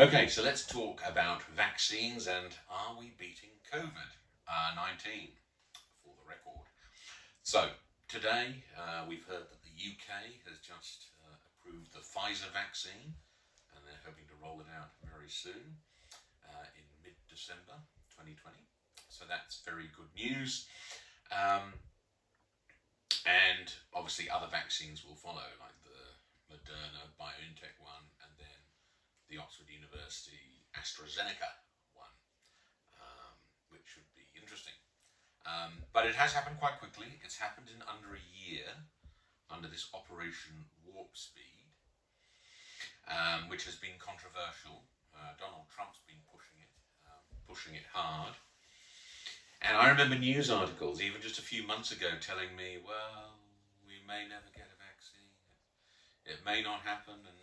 Okay, so let's talk about vaccines and are we beating COVID-19 for the record? So, today we've heard that the UK has just approved the Pfizer vaccine and they're hoping to roll it out very soon in mid December 2020. So, that's very good news. Um, and obviously, other vaccines will follow, like the Moderna BioNTech one and then the Oxford University AstraZeneca one, which should be interesting. But it has happened quite quickly. It's happened in under a year under this Operation Warp Speed, which has been controversial. Donald Trump's been pushing it hard. And I remember news articles, even just a few months ago, telling me, well, we may never get a vaccine. It may not happen, and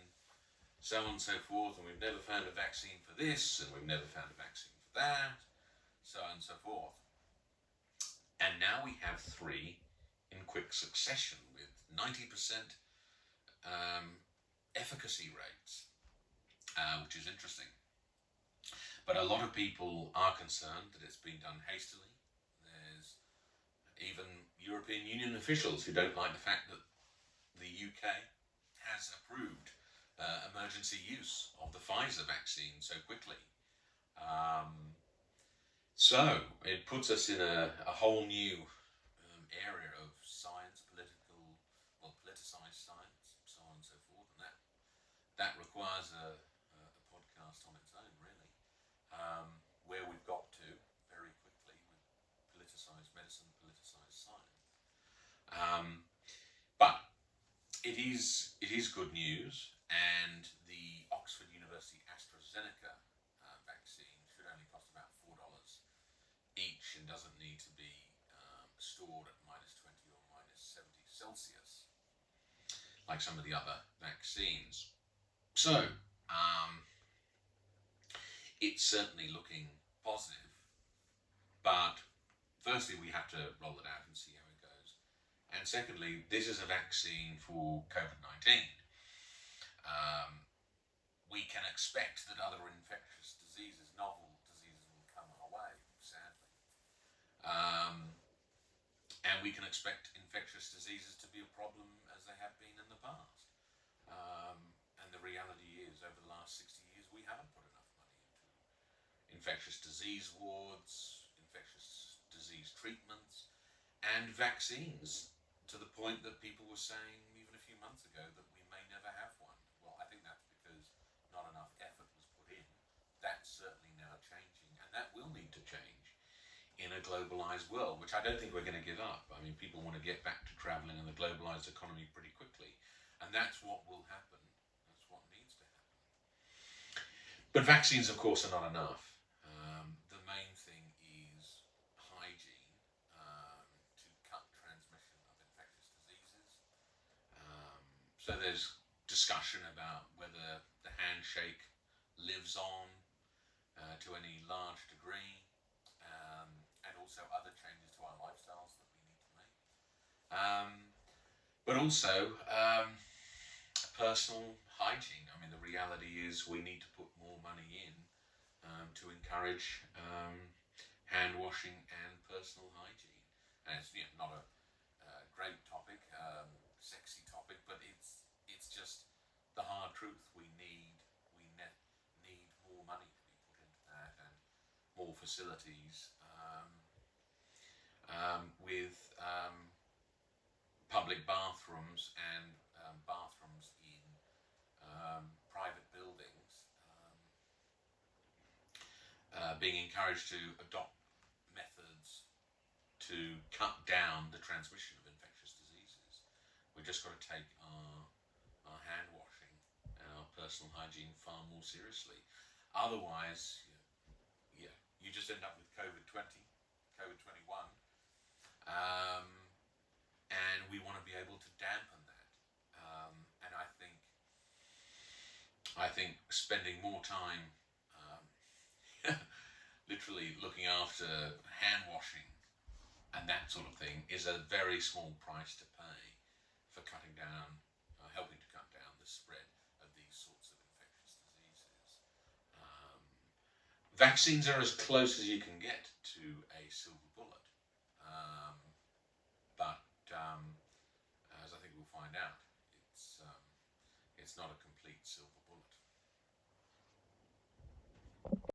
so on and so forth, and we've never found a vaccine for this, and we've never found a vaccine for that, so on and so forth. And now we have three in quick succession with 90% efficacy rates, which is interesting. But a lot of people are concerned that it's been done hastily. There's even European Union officials who don't like the fact that the UK has approved emergency use of the Pfizer vaccine so quickly. So it puts us in a whole new area of science, politicized science, so on and so forth, and that requires a podcast on its own, really, where we've got to very quickly with politicized medicine, politicized science. But it is good news, and the Oxford University AstraZeneca vaccine should only cost about $4 each and doesn't need to be stored at -20 or -70 Celsius like some of the other vaccines. So it's certainly looking positive, but firstly we have to roll it out and see how it goes. And secondly, this is a vaccine for COVID-19. We can expect that other infectious diseases, novel diseases, will come our way, sadly. And we can expect infectious diseases to be a problem as they have been in the past. And the reality is, over the last 60 years, we haven't put enough money into infectious disease wards, infectious disease treatments, and vaccines, to the point that people were saying even a few months ago that we may never have one. Well, I think that's because not enough effort was put in. That's certainly now changing, and that will need to change in a globalized world, which I don't think we're going to give up. I mean, people want to get back to traveling in the globalized economy pretty quickly, and that's what will happen. That's what needs to happen. But vaccines, of course, are not enough. The main thing is hygiene to cut transmission of infectious diseases. So there's discussion about whether the handshake lives on to any large degree, and also other changes to our lifestyles that we need to make. But also personal hygiene. I mean, the reality is we need to put more money in to encourage hand washing and personal hygiene. And it's not a great topic, sexy topic, but it's just the hard truth. We need more money to be put into that and more facilities with public bathrooms and bathrooms in private buildings being encouraged to adopt methods to cut down the transmission of infectious diseases. We've just got to take our hand washing and our personal hygiene far more seriously. Otherwise, you just end up with COVID-20, COVID-21, and we want to be able to dampen that. And I think spending more time literally looking after hand washing and that sort of thing is a very small price to pay for cutting down, helping to cut down the spread of these sorts of infectious diseases. Vaccines are as close as you can get to a silver bullet, um, but as I think we'll find out, it's not a complete silver bullet.